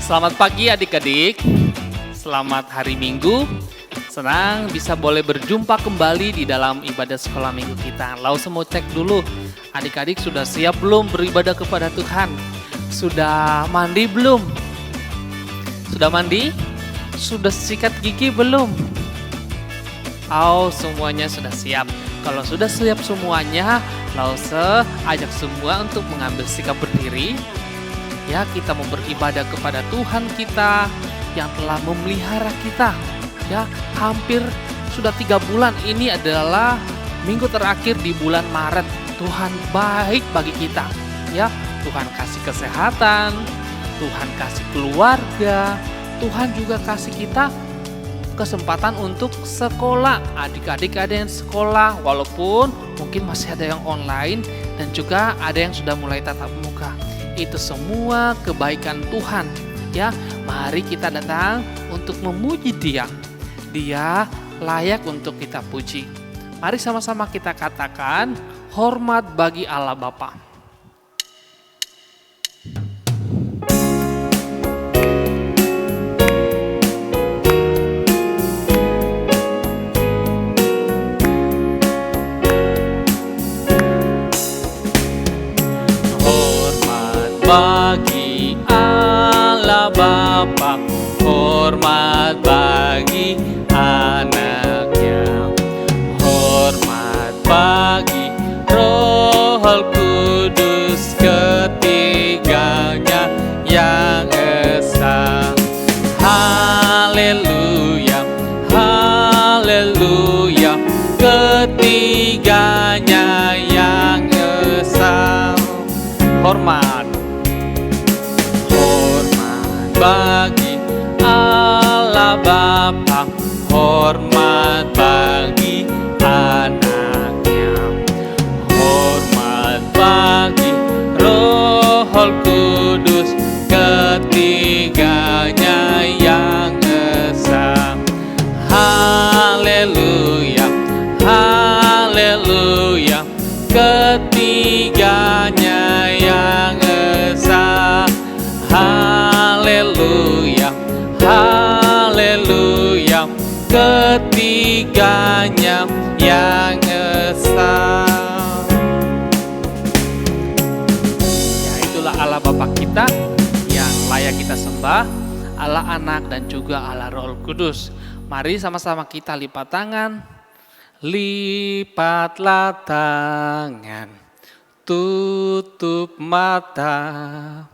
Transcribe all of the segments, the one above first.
Selamat pagi adik-adik, selamat hari Minggu. Senang bisa boleh berjumpa kembali di dalam ibadah sekolah minggu kita. Langsung mau cek dulu, adik-adik sudah siap belum beribadah kepada Tuhan? Sudah mandi belum? Sudah mandi? Sudah sikat gigi belum? Oh, semuanya sudah siap. Kalau sudah siap semuanya, langsung ajak semua untuk mengambil sikap berdiri. Ya, kita mau beribadah kepada Tuhan kita yang telah memelihara kita. Ya, hampir sudah 3 bulan. Ini adalah minggu terakhir di bulan Maret. Tuhan baik bagi kita. Ya, Tuhan kasih kesehatan, Tuhan kasih keluarga, Tuhan juga kasih kita kesempatan untuk sekolah. Adik-adik ada yang sekolah, walaupun mungkin masih ada yang online dan juga ada yang sudah mulai tatap muka. Itu semua kebaikan Tuhan. Ya, mari kita datang untuk memuji Dia. Dia layak untuk kita puji. Mari sama-sama kita katakan, hormat bagi Allah Bapa. Bagi Allah Bapa, hormat bagi anaknya, hormat bagi Roh Kudus ketiganya yang esa. Haleluya, haleluya, ketiganya yang esa. Hormat bagi Allah Bapa, hormat bagi anaknya, hormat bagi Roh Kudus ketiganya yang esa. Haleluya, haleluya, ketiganya yang esa. Haleluya, haleluya, ketiganya yang esa. Ya, itulah Allah Bapa kita yang layak kita sembah, Allah Anak dan juga Allah Roh Kudus. Mari sama-sama kita lipat tangan. Lipatlah tangan, tutup mata,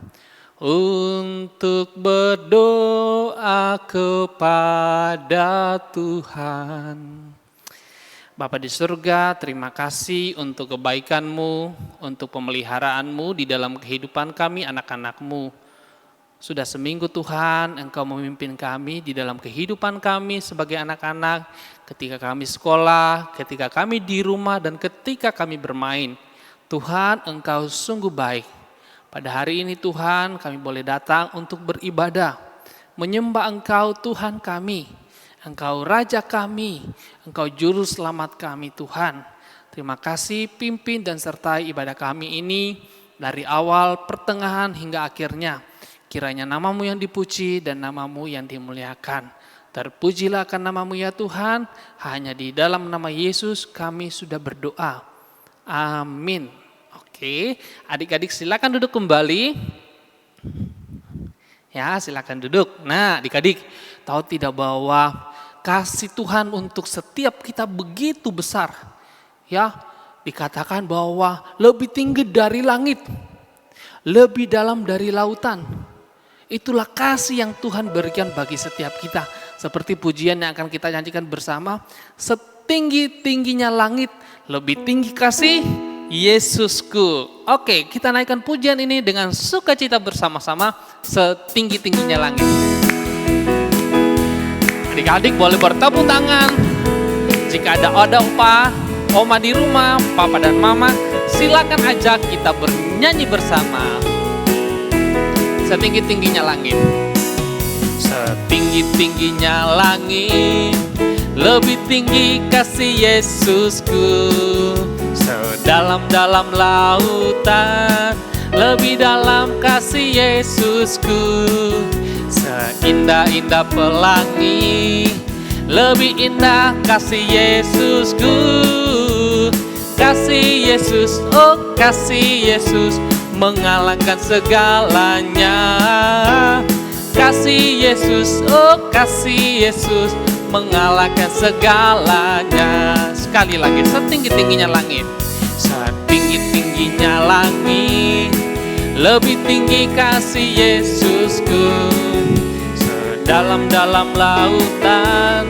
untuk berdoa kepada Tuhan. Bapa di surga, terima kasih untuk kebaikan-Mu, untuk pemeliharaanmu di dalam kehidupan kami anak-anak-Mu. Sudah seminggu Tuhan, Engkau memimpin kami di dalam kehidupan kami sebagai anak-anak, ketika kami sekolah, ketika kami di rumah, dan ketika kami bermain. Tuhan, Engkau sungguh baik. Pada hari ini Tuhan, kami boleh datang untuk beribadah, menyembah Engkau Tuhan kami, Engkau Raja kami, Engkau Juru Selamat kami Tuhan. Terima kasih pimpin dan sertai ibadah kami ini dari awal, pertengahan hingga akhirnya. Kiranya nama-Mu yang dipuji dan nama-Mu yang dimuliakan. Terpujilah akan nama-Mu ya Tuhan, hanya di dalam nama Yesus kami sudah berdoa. Amin. Oke, adik-adik silakan duduk kembali. Ya, silakan duduk. Nah, adik-adik, tahu tidak bahwa kasih Tuhan untuk setiap kita begitu besar? Ya, dikatakan bahwa lebih tinggi dari langit, lebih dalam dari lautan. Itulah kasih yang Tuhan berikan bagi setiap kita. Seperti pujian yang akan kita nyanyikan bersama, setinggi-tingginya langit, lebih tinggi kasih Yesusku. Oke, kita naikkan pujian ini dengan sukacita bersama-sama, setinggi-tingginya langit. Adik-adik boleh bertepuk tangan. Jika ada opa, oma di rumah, papa dan mama, silakan ajak kita bernyanyi bersama. Setinggi-tingginya langit. Setinggi-tingginya langit, lebih tinggi kasih Yesusku. Sedalam-dalam lautan, lebih dalam kasih Yesusku. Seindah-indah pelangi, lebih indah kasih Yesusku. Kasih Yesus, oh kasih Yesus, mengalahkan segalanya. Kasih Yesus, oh kasih Yesus, mengalahkan segalanya. Sekali lagi, setinggi-tingginya langit, setinggi-tingginya langit, lebih tinggi kasih Yesusku. Sedalam-dalam lautan,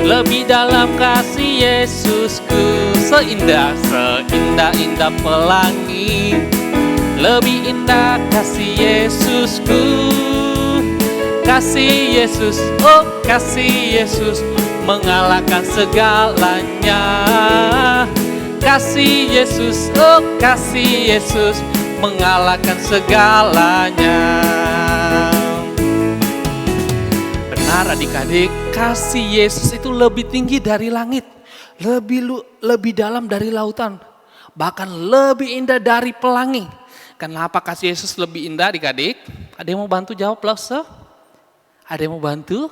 lebih dalam kasih Yesusku. Seindah-indah pelangi, lebih indah kasih Yesusku. Kasih Yesus, oh kasih Yesus, mengalahkan segalanya. Kasih Yesus, oh kasih Yesus, mengalahkan segalanya. Benar adik-adik, kasih Yesus itu lebih tinggi dari langit, lebih dalam dari lautan, bahkan lebih indah dari pelangi. Kenapa kasih Yesus lebih indah adik-adik? Ada yang mau bantu jawab, Lause? Ada yang mau bantu?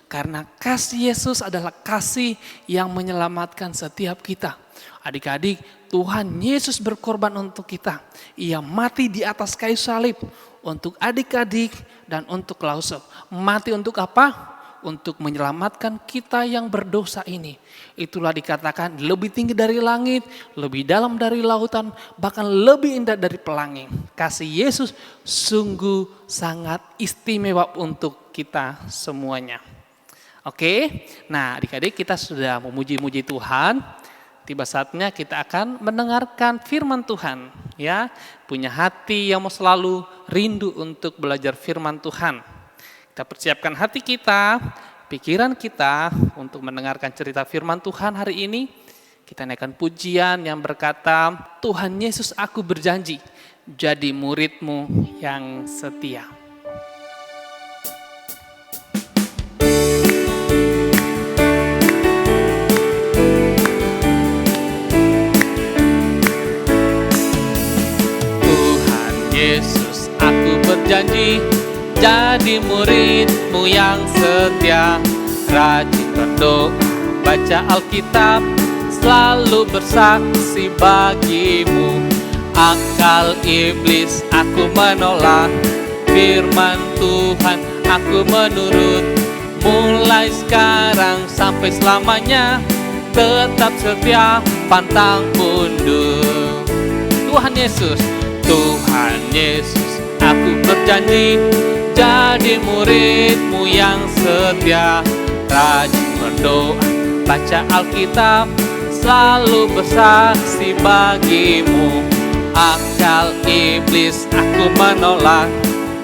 Karena kasih Yesus adalah kasih yang menyelamatkan setiap kita. Adik-adik, Tuhan Yesus berkorban untuk kita. Ia mati di atas kayu salib untuk adik-adik dan untuk Lause. Mati untuk apa? Untuk menyelamatkan kita yang berdosa ini. Itulah dikatakan lebih tinggi dari langit, lebih dalam dari lautan, bahkan lebih indah dari pelangi. Kasih Yesus sungguh sangat istimewa untuk kita semuanya. Oke, nah adik-adik kita sudah memuji-muji Tuhan. Tiba saatnya kita akan mendengarkan firman Tuhan. Ya, punya hati yang mau selalu rindu untuk belajar firman Tuhan. Kita persiapkan hati kita, pikiran kita untuk mendengarkan cerita firman Tuhan hari ini. Kita naikkan pujian yang berkata, Tuhan Yesus aku berjanji jadi murid-Mu yang setia. Tuhan Yesus aku berjanji jadi murid-Mu yang setia, rajin berdoa, baca Alkitab, selalu bersaksi bagi-Mu. Akal iblis aku menolak, firman Tuhan aku menurut. Mulai sekarang sampai selamanya, tetap setia, pantang mundur. Tuhan Yesus aku berjanji jadi murid-Mu yang setia, rajin berdoa, baca Alkitab, selalu bersaksi bagi-Mu. Akal iblis aku menolak,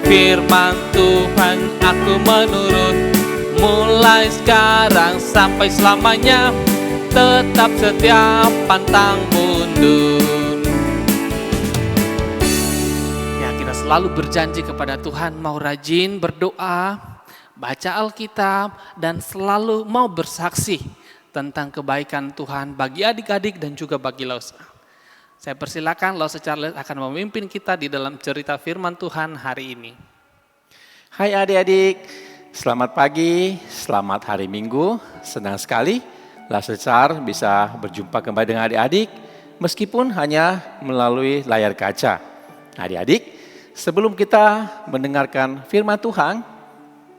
firman Tuhan aku menurut. Mulai sekarang sampai selamanya, tetap setia, pantang mundur. Selalu berjanji kepada Tuhan mau rajin berdoa, baca Alkitab, dan selalu mau bersaksi tentang kebaikan Tuhan bagi adik-adik dan juga bagi Lause. Saya persilakan Lause Charles akan memimpin kita di dalam cerita firman Tuhan hari ini. Hai adik-adik, selamat pagi, selamat hari Minggu. Senang sekali Lause Charles bisa berjumpa kembali dengan adik-adik meskipun hanya melalui layar kaca. Adik-adik, sebelum kita mendengarkan firman Tuhan,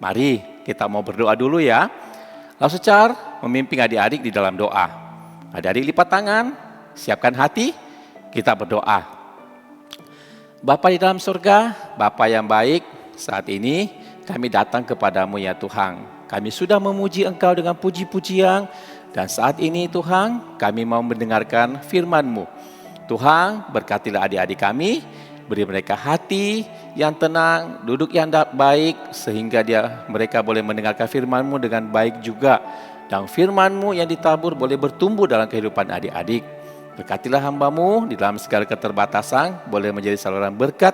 mari kita mau berdoa dulu ya. Lause Charles memimpin adik-adik di dalam doa. Adik-adik lipat tangan, siapkan hati, kita berdoa. Bapa di dalam surga, Bapa yang baik, saat ini kami datang kepadamu ya Tuhan. Kami sudah memuji Engkau dengan puji-pujian, dan saat ini Tuhan kami mau mendengarkan firman-Mu. Tuhan berkatilah adik-adik kami, beri mereka hati yang tenang, duduk yang baik, sehingga mereka boleh mendengarkan firman-Mu dengan baik juga. Dan firman-Mu yang ditabur boleh bertumbuh dalam kehidupan adik-adik. Berkatilah hamba-Mu di dalam segala keterbatasan, boleh menjadi saluran berkat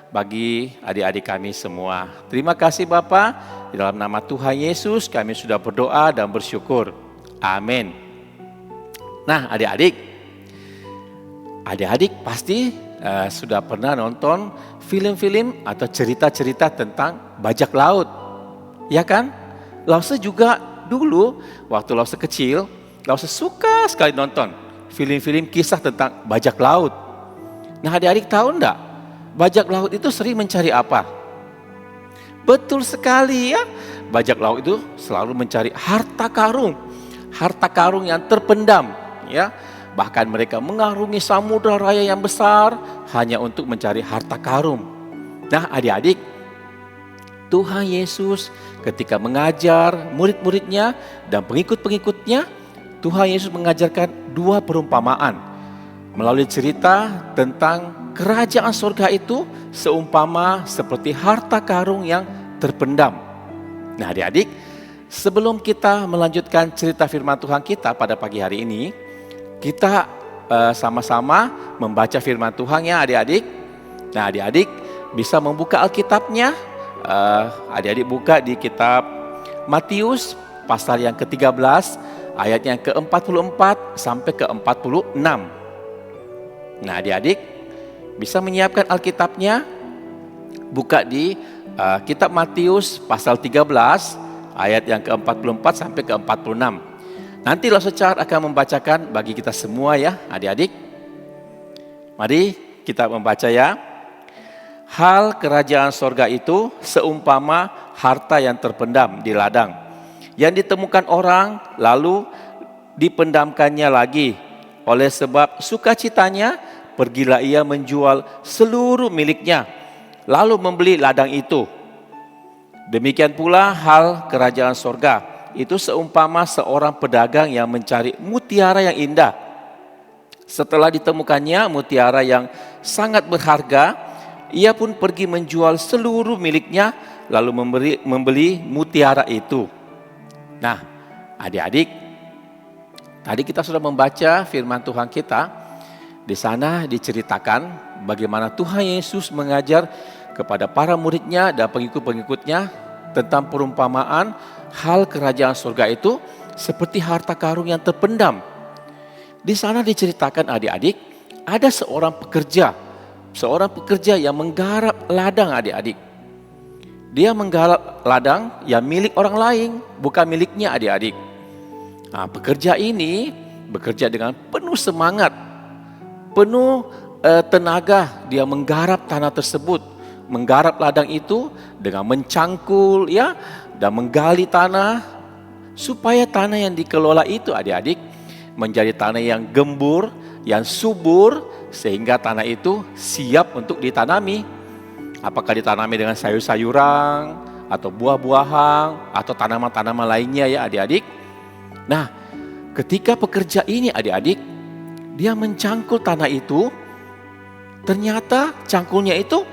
bagi adik-adik kami semua. Terima kasih Bapa, di dalam nama Tuhan Yesus kami sudah berdoa dan bersyukur. Amin. Nah adik-adik pasti sudah pernah nonton film-film atau cerita-cerita tentang bajak laut, Ya kan? Lause juga dulu waktu Lause kecil, Lause suka sekali nonton film-film kisah tentang bajak laut. Nah, adik-adik tahu enggak? Bajak laut itu sering mencari apa? Betul sekali ya. Bajak laut itu selalu mencari harta karung yang terpendam, ya. Bahkan mereka mengarungi samudra raya yang besar hanya untuk mencari harta karun. Nah, adik-adik, Tuhan Yesus ketika mengajar murid-muridnya dan pengikut-pengikutnya, Tuhan Yesus mengajarkan dua perumpamaan melalui cerita tentang kerajaan surga itu seumpama seperti harta karun yang terpendam. Nah, adik-adik, sebelum kita melanjutkan cerita firman Tuhan kita pada pagi hari ini, kita sama-sama membaca firman Tuhan ya adik-adik. Nah, adik-adik bisa membuka Alkitabnya. Adik-adik buka di kitab Matius pasal yang ke-13 ayat yang ke-44 sampai ke-46. Nah, adik-adik bisa menyiapkan Alkitabnya, buka di kitab Matius pasal 13 ayat yang ke-44 sampai ke-46. Nanti Lause Char akan membacakan bagi kita semua ya adik-adik. Mari kita membaca ya. Hal kerajaan sorga itu seumpama harta yang terpendam di ladang, yang ditemukan orang lalu dipendamkannya lagi. Oleh sebab sukacitanya, pergilah ia menjual seluruh miliknya, lalu membeli ladang itu. Demikian pula hal kerajaan sorga itu seumpama seorang pedagang yang mencari mutiara yang indah. Setelah ditemukannya mutiara yang sangat berharga, ia pun pergi menjual seluruh miliknya lalu membeli mutiara itu. Nah, adik-adik, tadi kita sudah membaca firman Tuhan kita. Di sana diceritakan bagaimana Tuhan Yesus mengajar kepada para muridnya dan pengikut-pengikutnya tentang perumpamaan hal kerajaan surga itu seperti harta karun yang terpendam. Di sana diceritakan adik-adik, ada seorang pekerja yang menggarap ladang adik-adik. Dia menggarap ladang yang milik orang lain, bukan miliknya adik-adik. Nah, pekerja ini bekerja dengan penuh semangat, penuh tenaga. Dia menggarap tanah tersebut, menggarap ladang itu dengan mencangkul ya, dan menggali tanah supaya tanah yang dikelola itu adik-adik menjadi tanah yang gembur, yang subur, sehingga tanah itu siap untuk ditanami. Apakah ditanami dengan sayur-sayuran atau buah-buahan atau tanaman-tanaman lainnya ya adik-adik. Nah, ketika pekerja ini adik-adik, dia mencangkul tanah itu, ternyata cangkulnya itu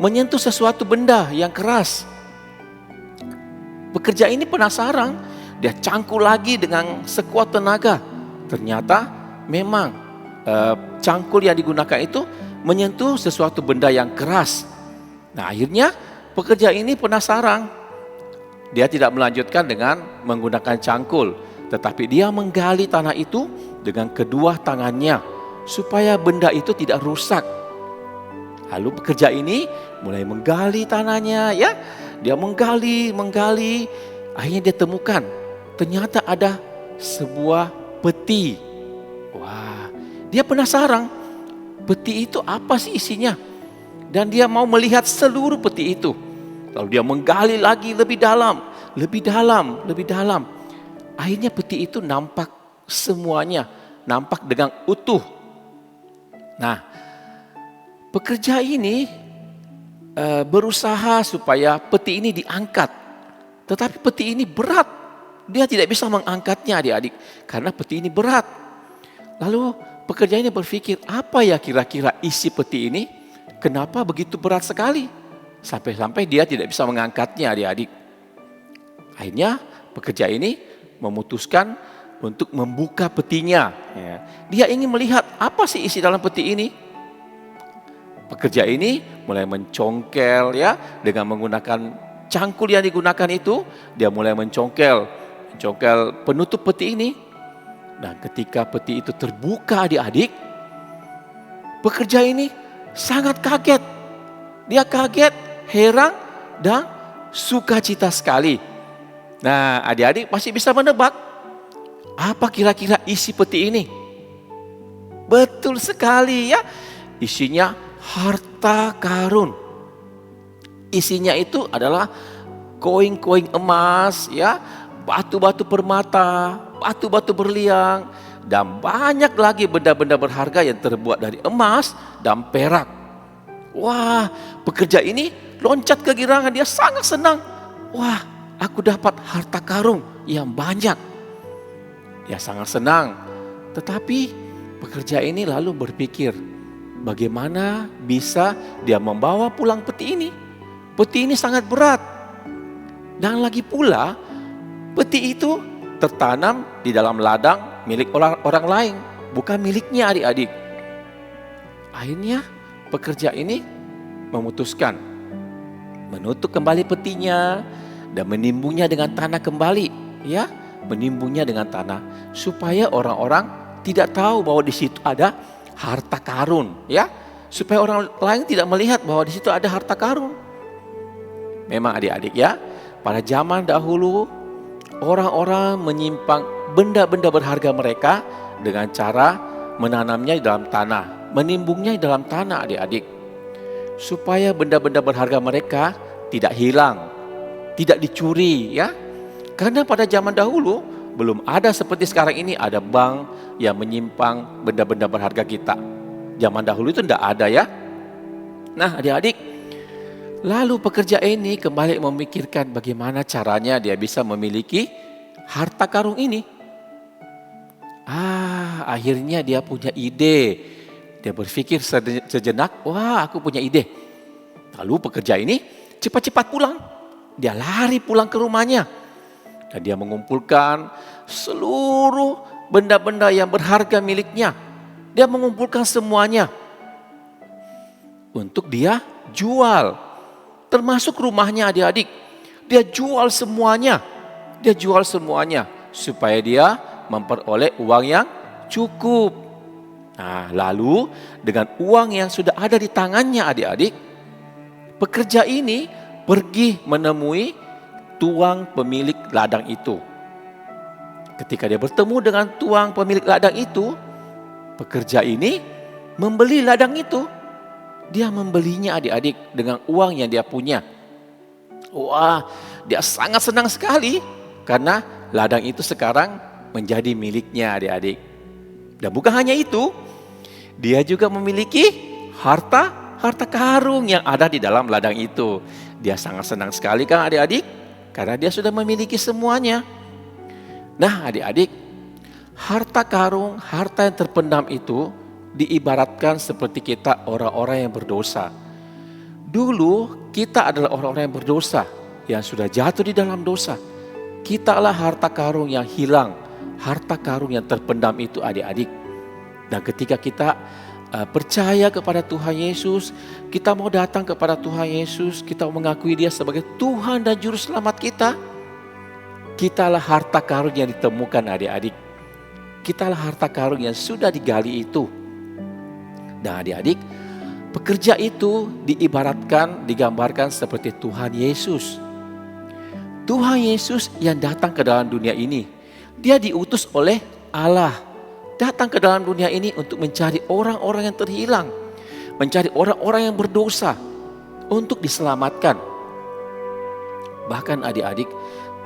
menyentuh sesuatu benda yang keras. Pekerja ini penasaran, dia cangkul lagi dengan sekuat tenaga. Ternyata memang cangkul yang digunakan itu menyentuh sesuatu benda yang keras. Nah, akhirnya pekerja ini penasaran. Dia tidak melanjutkan dengan menggunakan cangkul, tetapi dia menggali tanah itu dengan kedua tangannya supaya benda itu tidak rusak. Lalu pekerja ini mulai menggali tanahnya ya. Dia menggali, akhirnya dia temukan ternyata ada sebuah peti. Wah, dia penasaran, peti itu apa sih isinya? Dan dia mau melihat seluruh peti itu. Lalu dia menggali lagi lebih dalam. Akhirnya peti itu nampak semuanya, nampak dengan utuh. Nah, pekerja ini berusaha supaya peti ini diangkat. Tetapi peti ini berat. Dia tidak bisa mengangkatnya adik-adik, karena peti ini berat. Lalu pekerja ini berpikir, apa ya kira-kira isi peti ini? Kenapa begitu berat sekali? Sampai-sampai dia tidak bisa mengangkatnya adik-adik. Akhirnya pekerja ini memutuskan untuk membuka petinya. Dia ingin melihat apa sih isi dalam peti ini. Pekerja ini mulai mencongkel ya, dengan menggunakan cangkul yang digunakan itu. Dia mulai mencongkel penutup peti ini. Dan ketika peti itu terbuka adik-adik, pekerja ini sangat kaget. Dia kaget, heran, dan sukacita sekali. Nah, adik-adik pasti bisa menebak apa kira-kira isi peti ini. Betul sekali ya, isinya harta karun. Isinya itu adalah koin-koin emas, ya, batu-batu permata, batu-batu berlian, dan banyak lagi benda-benda berharga yang terbuat dari emas dan perak. Wah, pekerja ini loncat kegirangan, dia sangat senang. Wah, aku dapat harta karun yang banyak. Dia sangat senang. Tetapi pekerja ini lalu berpikir, bagaimana bisa dia membawa pulang peti ini? Peti ini sangat berat. Dan lagi pula, peti itu tertanam di dalam ladang milik orang lain, bukan miliknya adik-adik. Akhirnya pekerja ini memutuskan menutup kembali petinya dan menimbunnya dengan tanah kembali, ya, menimbunnya dengan tanah supaya orang-orang tidak tahu bahwa di situ ada harta karun, ya, supaya orang lain tidak melihat bahwa di situ ada harta karun. Memang adik-adik ya, pada zaman dahulu orang-orang menyimpan benda-benda berharga mereka dengan cara menanamnya di dalam tanah, menimbungnya di dalam tanah adik-adik. Supaya benda-benda berharga mereka tidak hilang, tidak dicuri ya. Karena pada zaman dahulu belum ada seperti sekarang ini ada bank yang menyimpan benda-benda berharga kita. Zaman dahulu itu tidak ada ya. Nah adik-adik, lalu pekerja ini kembali memikirkan bagaimana caranya dia bisa memiliki harta karun ini. Akhirnya dia punya ide. Dia berpikir sejenak, wah aku punya ide. Lalu pekerja ini cepat-cepat pulang. Dia lari pulang ke rumahnya. Dan dia mengumpulkan seluruh benda-benda yang berharga miliknya. Dia mengumpulkan semuanya untuk dia jual. Termasuk rumahnya adik-adik. Dia jual semuanya. Dia jual semuanya supaya dia memperoleh uang yang cukup. Nah, lalu dengan uang yang sudah ada di tangannya adik-adik, pekerja ini pergi menemui tuang pemilik ladang itu. Ketika dia bertemu dengan tuang pemilik ladang itu, pekerja ini membeli ladang itu. Dia membelinya adik-adik dengan uang yang dia punya. Wah, dia sangat senang sekali karena ladang itu sekarang menjadi miliknya adik-adik. Dan bukan hanya itu, dia juga memiliki harta karun yang ada di dalam ladang itu. Dia sangat senang sekali kan adik-adik, karena dia sudah memiliki semuanya. Nah adik-adik, harta karun, harta yang terpendam itu diibaratkan seperti kita orang-orang yang berdosa. Dulu kita adalah orang-orang yang berdosa, yang sudah jatuh di dalam dosa. Kita adalah harta karun yang hilang, harta karun yang terpendam itu adik-adik. Dan ketika kita percaya kepada Tuhan Yesus, kita mau datang kepada Tuhan Yesus, kita mengakui Dia sebagai Tuhan dan Juru Selamat kita, kitalah harta karun yang ditemukan adik-adik. Kitalah harta karun yang sudah digali itu. Dan adik-adik, pekerja itu diibaratkan, digambarkan seperti Tuhan Yesus. Tuhan Yesus yang datang ke dalam dunia ini. Dia diutus oleh Allah. Datang ke dalam dunia ini untuk mencari orang-orang yang terhilang. Mencari orang-orang yang berdosa. Untuk diselamatkan. Bahkan adik-adik,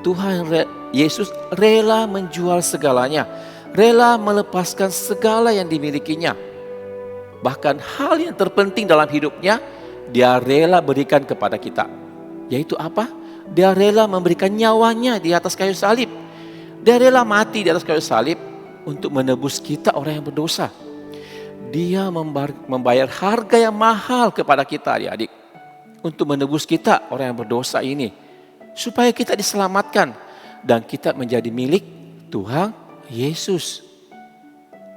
Tuhan Yesus rela menjual segalanya. Rela melepaskan segala yang dimilikinya. Bahkan hal yang terpenting dalam hidupnya, Dia rela berikan kepada kita. Yaitu apa? Dia rela memberikan nyawanya di atas kayu salib. Dia rela mati di atas kayu salib untuk menebus kita orang yang berdosa. Dia membayar harga yang mahal kepada kita adik-adik. Untuk menebus kita orang yang berdosa ini. Supaya kita diselamatkan. Dan kita menjadi milik Tuhan Yesus.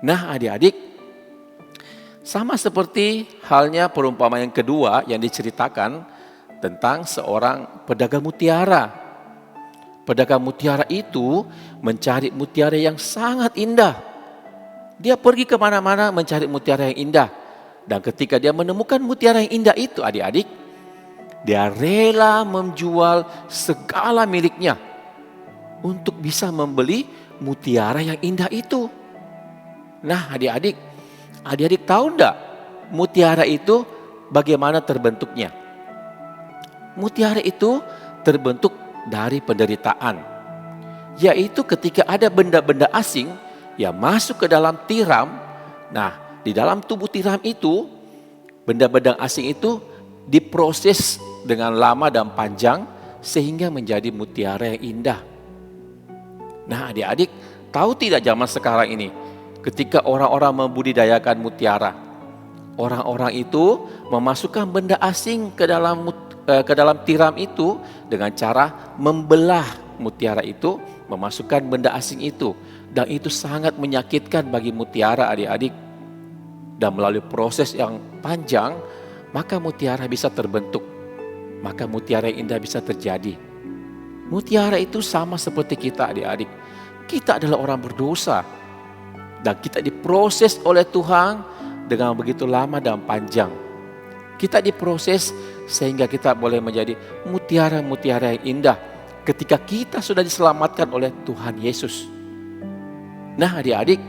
Nah adik-adik, sama seperti halnya perumpamaan yang kedua yang diceritakan tentang seorang pedagang mutiara. Pedagang mutiara itu mencari mutiara yang sangat indah. Dia pergi kemana-mana mencari mutiara yang indah. Dan ketika dia menemukan mutiara yang indah itu adik-adik, Dia rela menjual segala miliknya untuk bisa membeli mutiara yang indah itu. Nah, adik-adik tahu enggak mutiara itu bagaimana terbentuknya? Mutiara itu terbentuk dari penderitaan. Yaitu ketika ada benda-benda asing yang masuk ke dalam tiram. Nah, di dalam tubuh tiram itu, benda-benda asing itu diproses dengan lama dan panjang sehingga menjadi mutiara yang indah. Nah, adik-adik tahu tidak zaman sekarang ini ketika orang-orang membudidayakan mutiara, orang-orang itu memasukkan benda asing ke dalam tiram itu dengan cara membelah mutiara itu, memasukkan benda asing itu, dan itu sangat menyakitkan bagi mutiara, adik-adik. Dan melalui proses yang panjang, maka mutiara bisa terbentuk, maka mutiara yang indah bisa terjadi. Mutiara itu sama seperti kita, adik-adik. Kita adalah orang berdosa dan kita diproses oleh Tuhan dengan begitu lama dan panjang. Kita diproses sehingga kita boleh menjadi mutiara-mutiara yang indah ketika kita sudah diselamatkan oleh Tuhan Yesus. Nah, adik-adik,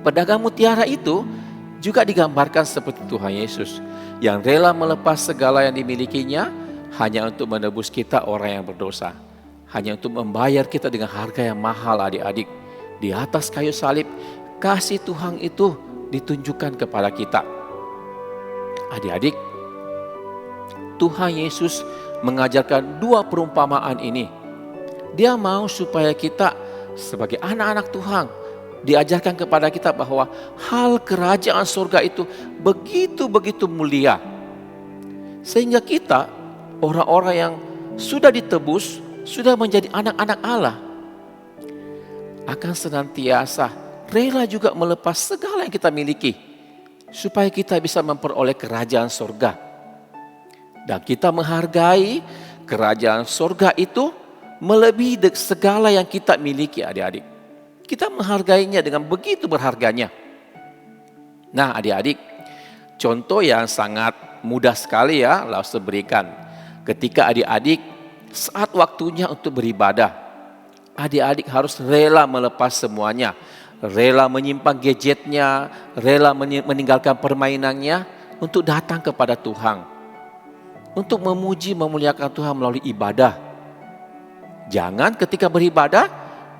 pedagang mutiara itu juga digambarkan seperti Tuhan Yesus yang rela melepas segala yang dimilikinya hanya untuk menebus kita orang yang berdosa. Hanya untuk membayar kita dengan harga yang mahal, adik-adik. Di atas kayu salib, kasih Tuhan itu ditunjukkan kepada kita. Adik-adik, Tuhan Yesus mengajarkan dua perumpamaan ini. Dia mau supaya kita sebagai anak-anak Tuhan diajarkan kepada kita bahwa hal kerajaan surga itu begitu-begitu mulia. Sehingga kita, orang-orang yang sudah ditebus, sudah menjadi anak-anak Allah, akan senantiasa rela juga melepas segala yang kita miliki supaya kita bisa memperoleh kerajaan surga. Dan kita menghargai kerajaan surga itu melebihi segala yang kita miliki, adik-adik. Kita menghargainya dengan begitu berharganya. Nah, adik-adik, contoh yang sangat mudah sekali ya Lause berikan. Ketika adik-adik saat waktunya untuk beribadah, adik-adik harus rela melepas semuanya. Rela menyimpan gadgetnya, rela meninggalkan permainannya untuk datang kepada Tuhan. Untuk memuji, memuliakan Tuhan melalui ibadah. Jangan ketika beribadah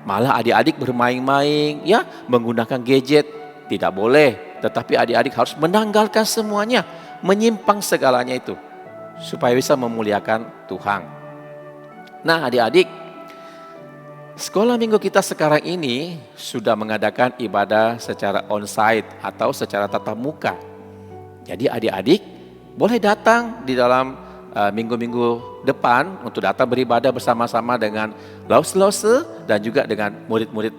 malah adik-adik bermain-main, ya, menggunakan gadget. Tidak boleh, tetapi adik-adik harus menanggalkan semuanya, menyimpang segalanya itu, supaya bisa memuliakan Tuhan. Nah, adik-adik, sekolah minggu kita sekarang ini sudah mengadakan ibadah secara onsite atau secara tatap muka. Jadi adik-adik boleh datang di dalam minggu-minggu depan untuk datang beribadah bersama-sama dengan Lause dan juga dengan murid-murid,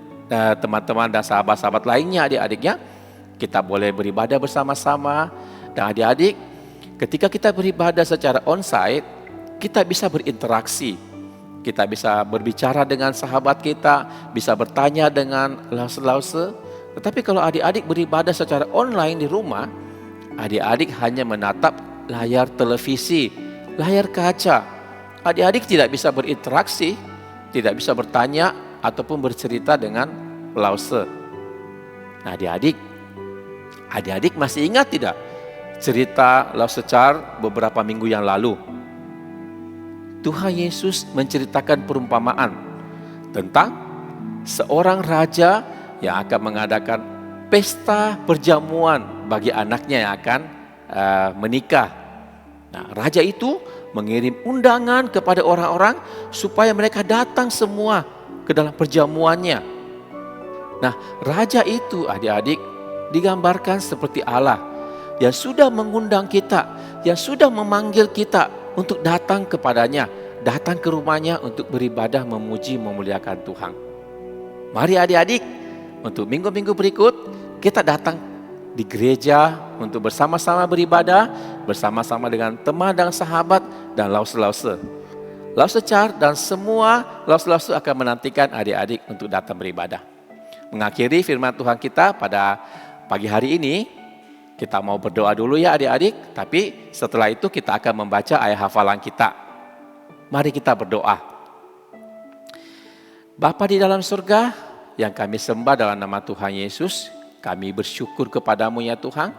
teman-teman dan sahabat-sahabat lainnya, adik-adiknya. Kita boleh beribadah bersama-sama. Dan adik-adik, ketika kita beribadah secara onsite, kita bisa berinteraksi. Kita bisa berbicara dengan sahabat kita, bisa bertanya dengan Lause. Tetapi kalau adik-adik beribadah secara online di rumah, adik-adik hanya menatap layar televisi, layar kaca. Adik-adik tidak bisa berinteraksi, tidak bisa bertanya ataupun bercerita dengan Lause. Nah, adik-adik masih ingat tidak cerita Lause Char beberapa minggu yang lalu? Tuhan Yesus menceritakan perumpamaan tentang seorang raja yang akan mengadakan pesta perjamuan bagi anaknya yang akan menikah. Nah, raja itu mengirim undangan kepada orang-orang supaya mereka datang semua ke dalam perjamuannya. Nah, raja itu, adik-adik, digambarkan seperti Allah yang sudah mengundang kita, yang sudah memanggil kita untuk datang kepadanya, datang ke rumahnya untuk beribadah, memuji, memuliakan Tuhan. Mari adik-adik, untuk minggu-minggu berikut kita datang di gereja untuk bersama-sama beribadah, bersama-sama dengan teman dan sahabat dan Lause Char dan semua Lause akan menantikan adik-adik untuk datang beribadah. Mengakhiri firman Tuhan kita pada pagi hari ini, Kita mau berdoa dulu ya adik-adik, tapi setelah itu kita akan membaca ayat hafalan kita. Mari kita berdoa. Bapa di dalam surga, yang kami sembah dalam nama Tuhan Yesus, kami bersyukur kepadamu ya Tuhan.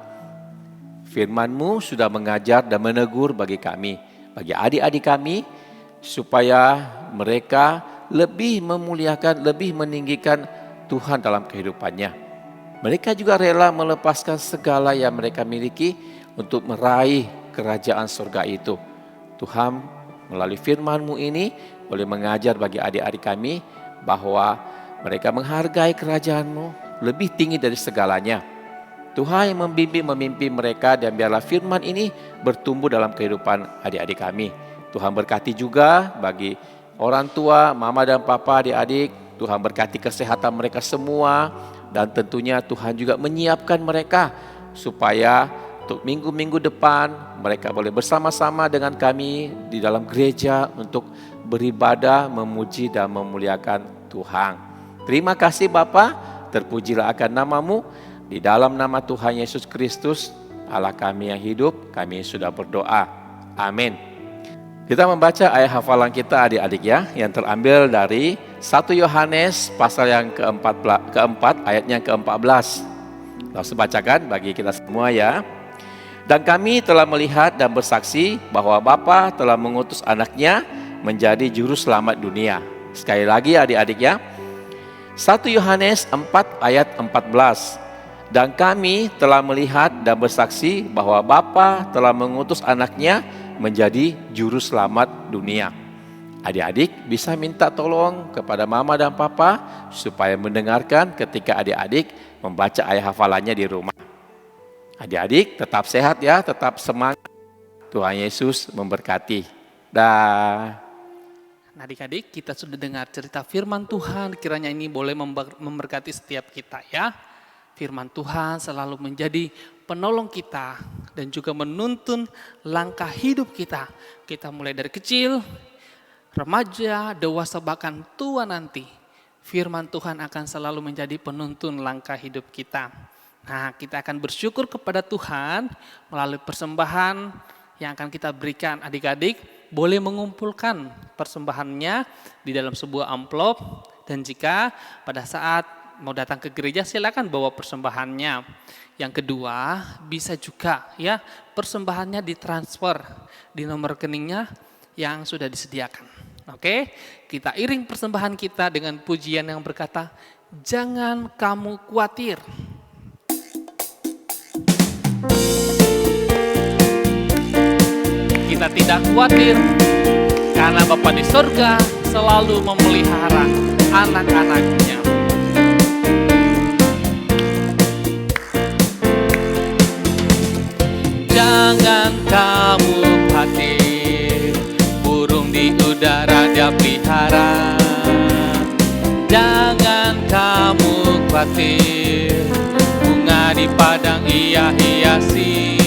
Firman-Mu sudah mengajar dan menegur bagi kami, bagi adik-adik kami, supaya mereka lebih memuliakan, lebih meninggikan Tuhan dalam kehidupannya. Mereka juga rela melepaskan segala yang mereka miliki untuk meraih kerajaan surga itu. Tuhan, melalui firman-Mu ini boleh mengajar bagi adik-adik kami bahwa mereka menghargai kerajaan-Mu lebih tinggi dari segalanya. Tuhan yang memimpin mereka, dan biarlah firman ini bertumbuh dalam kehidupan adik-adik kami. Tuhan berkati juga bagi orang tua, mama dan papa, adik-adik. Tuhan berkati kesehatan mereka semua. Dan tentunya Tuhan juga menyiapkan mereka supaya untuk minggu-minggu depan mereka boleh bersama-sama dengan kami di dalam gereja untuk beribadah, memuji dan memuliakan Tuhan. Terima kasih Bapa, terpujilah akan nama-Mu. Di dalam nama Tuhan Yesus Kristus, Allah kami yang hidup, kami sudah berdoa. Amin. Kita membaca ayat hafalan kita adik-adik ya, yang terambil dari 1 Yohanes pasal yang keempat ayatnya ke-14. Langsung bacakan bagi kita semua ya. Dan kami telah melihat dan bersaksi bahwa Bapa telah mengutus anaknya menjadi juru selamat dunia. Sekali lagi adik-adik ya. 1 Yohanes 4 ayat 14. Dan kami telah melihat dan bersaksi bahwa Bapa telah mengutus anaknya menjadi juru selamat dunia. Adik-adik bisa minta tolong kepada mama dan papa supaya mendengarkan ketika adik-adik membaca ayat hafalannya di rumah. Adik-adik tetap sehat ya, tetap semangat. Tuhan Yesus memberkati. Dah. Nah, adik-adik, kita sudah dengar cerita firman Tuhan, kiranya ini boleh memberkati setiap kita ya. Firman Tuhan selalu menjadi penolong kita dan juga menuntun langkah hidup kita. Kita mulai dari kecil, remaja, dewasa, bahkan tua nanti. Firman Tuhan akan selalu menjadi penuntun langkah hidup kita. Nah, kita akan bersyukur kepada Tuhan melalui persembahan yang akan kita berikan. Adik-adik boleh mengumpulkan persembahannya di dalam sebuah amplop. Dan jika pada saat mau datang ke gereja, silakan bawa persembahannya. Yang kedua, bisa juga ya persembahannya ditransfer di nomor rekeningnya yang sudah disediakan. Oke, kita iring persembahan kita dengan pujian yang berkata, jangan kamu khawatir. Kita tidak khawatir karena Bapa di surga selalu memelihara anak-anaknya. Jangan kamu khawatir, burung di udara dia pelihara. Jangan kamu khawatir, bunga di padang ia hiasi.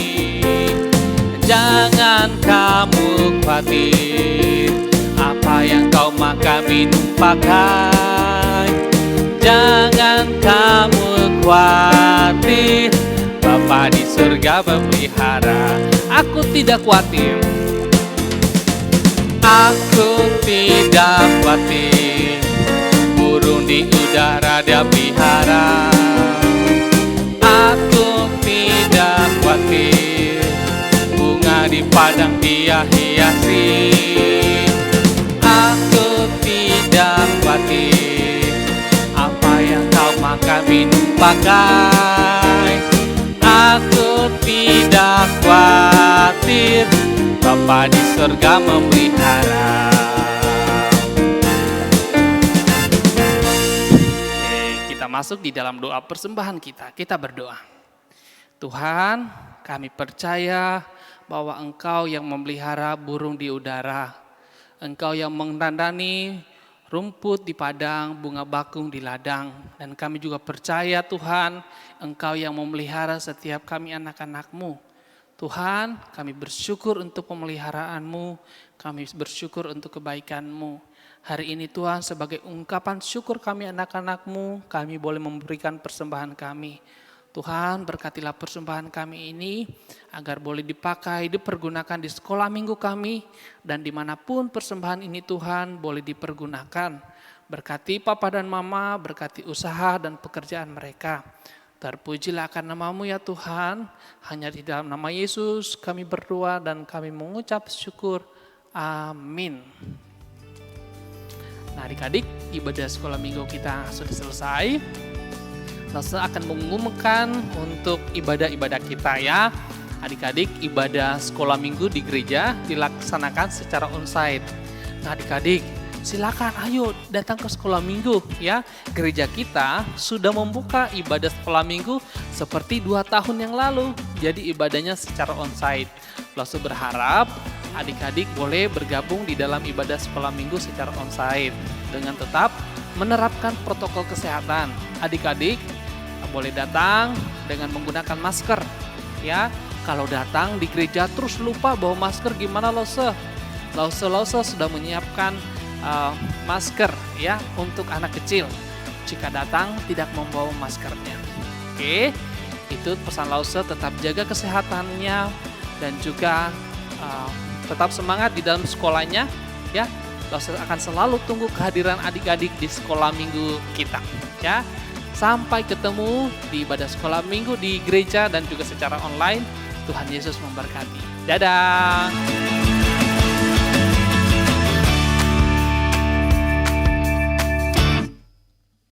Jangan kamu khawatir, apa yang kau makan minum pakai. Jangan kamu khawatir, Bapa di surga memelihara. Aku tidak khawatir. Aku tidak khawatir, burung di udara dia pelihara. Aku tidak khawatir, bunga di padang dia hiasi. Aku tidak khawatir, apa yang kau makan minum pakai. Aku tidak khawatir, Bapa di surga memelihara. Oke, kita masuk di dalam doa persembahan kita. Kita berdoa. Tuhan, kami percaya bahwa Engkau yang memelihara burung di udara. Engkau yang menandani rumput di padang, bunga bakung di ladang. Dan kami juga percaya Tuhan, Engkau yang memelihara setiap kami anak-anak-Mu. Tuhan, kami bersyukur untuk pemeliharaan-Mu, kami bersyukur untuk kebaikan-Mu. Hari ini Tuhan, sebagai ungkapan syukur kami anak-anak-Mu, kami boleh memberikan persembahan kami. Tuhan berkatilah persembahan kami ini agar boleh dipakai, dipergunakan di sekolah minggu kami dan dimanapun persembahan ini Tuhan boleh dipergunakan. Berkati Papa dan Mama, berkati usaha dan pekerjaan mereka. Terpujilah akan nama-Mu ya Tuhan, hanya di dalam nama Yesus kami berdoa dan kami mengucap syukur. Amin. Nah adik-adik, ibadah sekolah minggu kita sudah selesai. Lalu akan mengumumkan untuk ibadah-ibadah kita ya. Adik-adik, ibadah sekolah minggu di gereja dilaksanakan secara onsite. Nah adik-adik, silakan ayo datang ke sekolah minggu ya. Gereja kita sudah membuka ibadah sekolah minggu seperti 2 tahun yang lalu. Jadi ibadahnya secara onsite. Lalu berharap adik-adik boleh bergabung di dalam ibadah sekolah minggu secara onsite dengan tetap menerapkan protokol kesehatan. Adik-adik boleh datang dengan menggunakan masker ya. Kalau datang di gereja terus lupa bawa masker gimana Lause sudah menyiapkan masker ya untuk anak kecil jika datang tidak membawa maskernya. Oke, itu pesan Lause, tetap jaga kesehatannya dan juga tetap semangat di dalam sekolahnya ya. Lause akan selalu tunggu kehadiran adik-adik di sekolah minggu kita ya. Sampai ketemu di ibadah sekolah minggu di gereja dan juga secara online. Tuhan Yesus memberkati. Dadah.